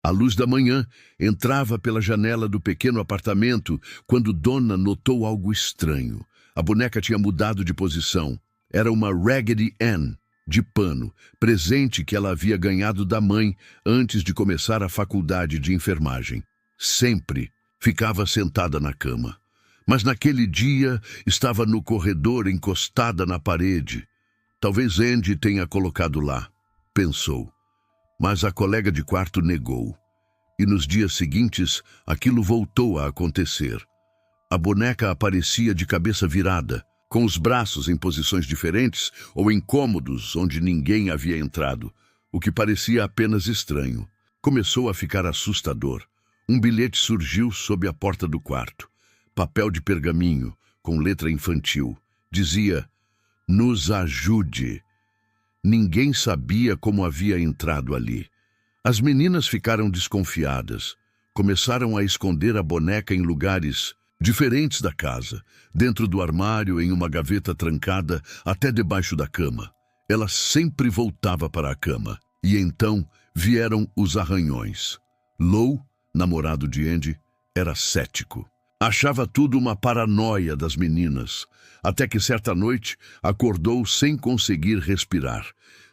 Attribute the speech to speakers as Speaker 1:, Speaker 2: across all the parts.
Speaker 1: A luz da manhã entrava pela janela do pequeno apartamento quando Donna notou algo estranho. A boneca tinha mudado de posição. Era uma Raggedy Ann de pano, presente que ela havia ganhado da mãe antes de começar a faculdade de enfermagem. Sempre ficava sentada na cama. Mas naquele dia estava no corredor encostada na parede. Talvez Andy tenha colocado lá, pensou. Mas a colega de quarto negou. E nos dias seguintes, aquilo voltou a acontecer. A boneca aparecia de cabeça virada, com os braços em posições diferentes ou em cômodos onde ninguém havia entrado, o que parecia apenas estranho. Começou a ficar assustador. Um bilhete surgiu sob a porta do quarto. Papel de pergaminho, com letra infantil. Dizia: "Nos ajude." Ninguém sabia como havia entrado ali. As meninas ficaram desconfiadas. Começaram a esconder a boneca em lugares diferentes da casa, dentro do armário, em uma gaveta trancada, até debaixo da cama. Ela sempre voltava para a cama. E então vieram os arranhões. Lou, namorado de Andy, era cético. Achava tudo uma paranoia das meninas, até que certa noite acordou sem conseguir respirar.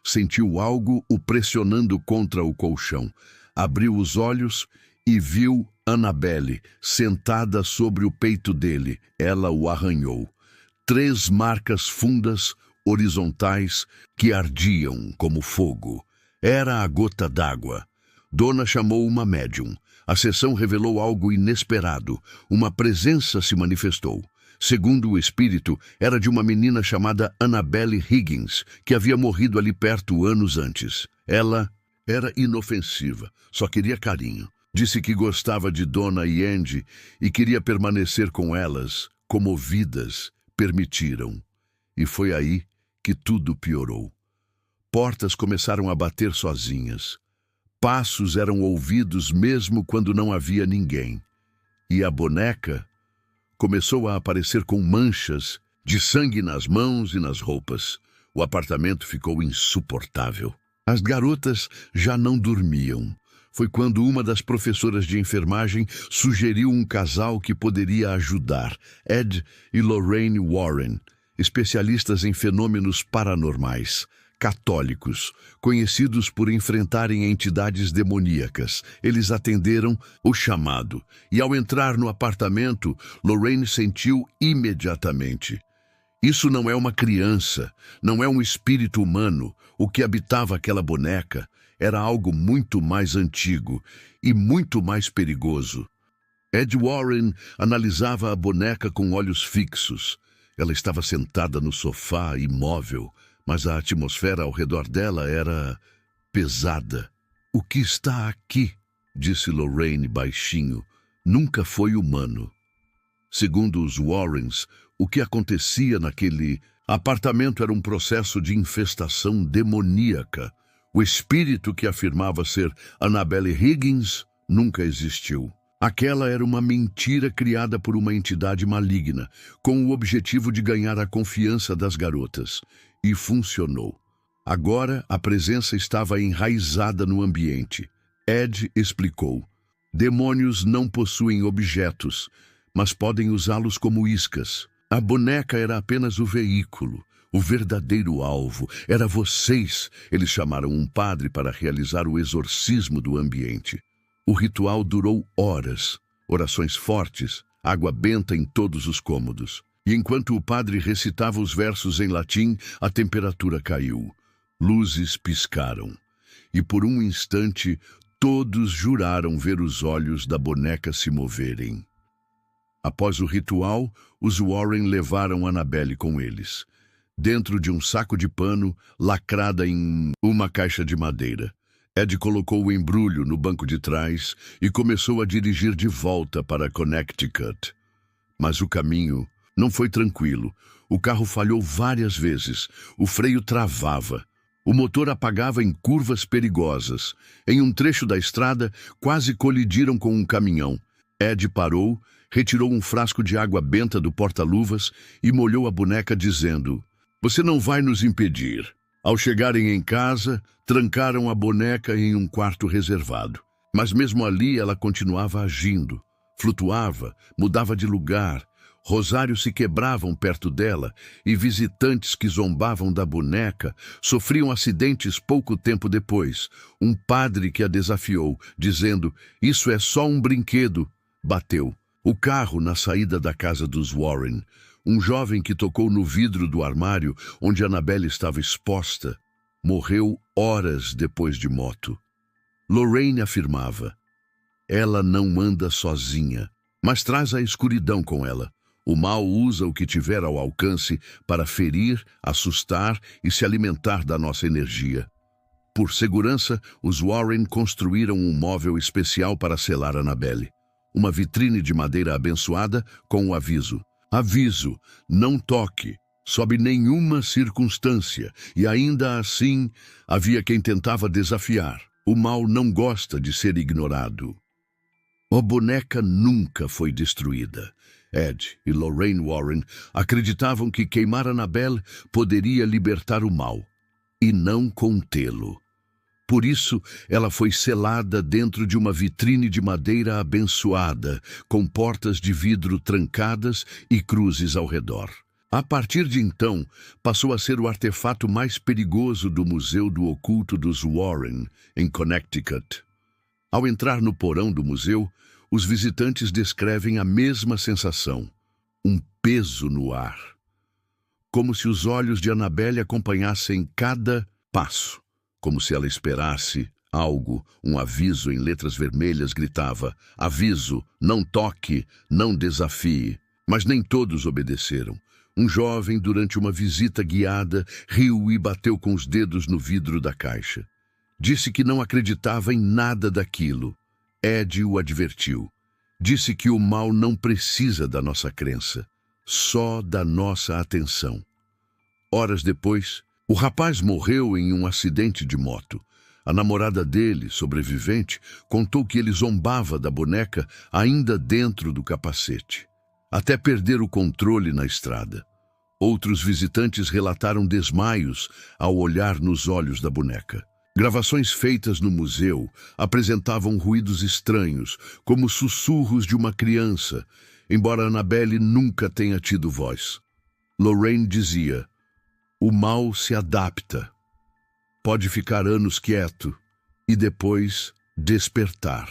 Speaker 1: Sentiu algo o pressionando contra o colchão. Abriu os olhos e viu Annabelle sentada sobre o peito dele. Ela o arranhou. 3 marcas fundas, horizontais, que ardiam como fogo. Era a gota d'água. Donna chamou uma médium. A sessão revelou algo inesperado. Uma presença se manifestou. Segundo o espírito, era de uma menina chamada Annabelle Higgins, que havia morrido ali perto anos antes. Ela era inofensiva, só queria carinho. Disse que gostava de Donna e Andy e queria permanecer com elas. Comovidas, permitiram. E foi aí que tudo piorou. Portas começaram a bater sozinhas. Passos eram ouvidos mesmo quando não havia ninguém. E a boneca começou a aparecer com manchas de sangue nas mãos e nas roupas. O apartamento ficou insuportável. As garotas já não dormiam. Foi quando uma das professoras de enfermagem sugeriu um casal que poderia ajudar, Ed e Lorraine Warren, especialistas em fenômenos paranormais. Católicos, conhecidos por enfrentarem entidades demoníacas. Eles atenderam o chamado, e ao entrar no apartamento, Lorraine sentiu imediatamente: isso não é uma criança, não é um espírito humano. O que habitava aquela boneca era algo muito mais antigo e muito mais perigoso. Ed Warren analisava a boneca com olhos fixos. Ela estava sentada no sofá, imóvel, mas a atmosfera ao redor dela era pesada. "O que está aqui?" disse Lorraine baixinho. "Nunca foi humano." Segundo os Warrens, o que acontecia naquele apartamento era um processo de infestação demoníaca. O espírito que afirmava ser Annabelle Higgins nunca existiu. Aquela era uma mentira criada por uma entidade maligna, com o objetivo de ganhar a confiança das garotas. E funcionou. Agora a presença estava enraizada no ambiente. Ed explicou: demônios não possuem objetos, mas podem usá-los como iscas. A boneca era apenas o veículo. O verdadeiro alvo era vocês. Eles chamaram um padre para realizar o exorcismo do ambiente. O ritual durou horas. Orações fortes, água benta em todos os cômodos. E enquanto o padre recitava os versos em latim, a temperatura caiu. Luzes piscaram. E por um instante, todos juraram ver os olhos da boneca se moverem. Após o ritual, os Warren levaram Annabelle com eles, dentro de um saco de pano lacrada em uma caixa de madeira. Ed colocou o embrulho no banco de trás e começou a dirigir de volta para Connecticut. Mas o caminho não foi tranquilo. O carro falhou várias vezes. O freio travava. O motor apagava em curvas perigosas. Em um trecho da estrada, quase colidiram com um caminhão. Ed parou, retirou um frasco de água benta do porta-luvas e molhou a boneca dizendo: "Você não vai nos impedir." Ao chegarem em casa, trancaram a boneca em um quarto reservado. Mas mesmo ali ela continuava agindo. Flutuava, mudava de lugar. Rosários se quebravam perto dela e visitantes que zombavam da boneca sofriam acidentes pouco tempo depois. Um padre que a desafiou, dizendo: "Isso é só um brinquedo", bateu. O carro na saída da casa dos Warren. Um jovem que tocou no vidro do armário onde Annabelle estava exposta morreu horas depois de moto. Lorraine afirmava: "Ela não anda sozinha, mas traz a escuridão com ela. O mal usa o que tiver ao alcance para ferir, assustar e se alimentar da nossa energia." Por segurança, os Warren construíram um móvel especial para selar Annabelle. Uma vitrine de madeira abençoada com o aviso: "Aviso, não toque, sob nenhuma circunstância." E ainda assim, havia quem tentava desafiar. O mal não gosta de ser ignorado. A boneca nunca foi destruída. Ed e Lorraine Warren acreditavam que queimar Annabelle poderia libertar o mal, e não contê-lo. Por isso, ela foi selada dentro de uma vitrine de madeira abençoada, com portas de vidro trancadas e cruzes ao redor. A partir de então, passou a ser o artefato mais perigoso do Museu do Oculto dos Warren, em Connecticut. Ao entrar no porão do museu, os visitantes descrevem a mesma sensação: um peso no ar. Como se os olhos de Annabelle acompanhassem cada passo. Como se ela esperasse algo. Um aviso em letras vermelhas gritava: "Aviso, não toque, não desafie." Mas nem todos obedeceram. Um jovem, durante uma visita guiada, riu e bateu com os dedos no vidro da caixa. Disse que não acreditava em nada daquilo. Ed o advertiu. Disse que o mal não precisa da nossa crença, só da nossa atenção. Horas depois, o rapaz morreu em um acidente de moto. A namorada dele, sobrevivente, contou que ele zombava da boneca ainda dentro do capacete, até perder o controle na estrada. Outros visitantes relataram desmaios ao olhar nos olhos da boneca. Gravações feitas no museu apresentavam ruídos estranhos, como sussurros de uma criança, embora Annabelle nunca tenha tido voz. Lorraine dizia: "O mal se adapta. Pode ficar anos quieto e depois despertar."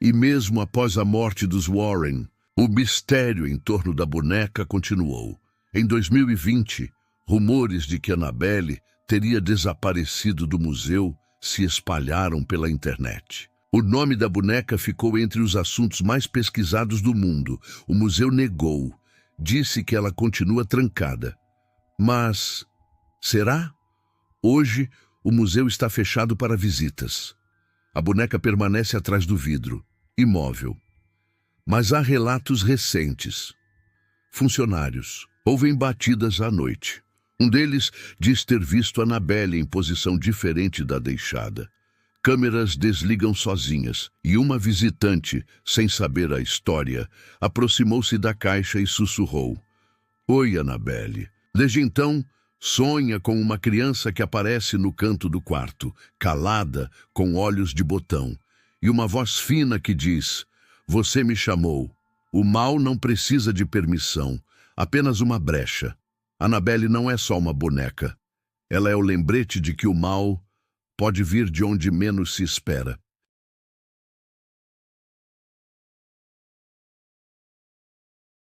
Speaker 1: E mesmo após a morte dos Warren, o mistério em torno da boneca continuou. Em 2020, rumores de que Annabelle teria desaparecido do museu se espalharam pela internet. O nome da boneca ficou entre os assuntos mais pesquisados do mundo. O museu negou, disse que ela continua trancada. Mas será? Hoje, o museu está fechado para visitas. A boneca permanece atrás do vidro, imóvel. Mas há relatos recentes. Funcionários ouvem batidas à noite. Um deles diz ter visto Annabelle em posição diferente da deixada. Câmeras desligam sozinhas e uma visitante, sem saber a história, aproximou-se da caixa e sussurrou: "Oi, Annabelle." Desde então, sonha com uma criança que aparece no canto do quarto, calada, com olhos de botão, e uma voz fina que diz: "Você me chamou." O mal não precisa de permissão, apenas uma brecha. Annabelle não é só uma boneca. Ela é o lembrete de que o mal pode vir de onde menos se espera.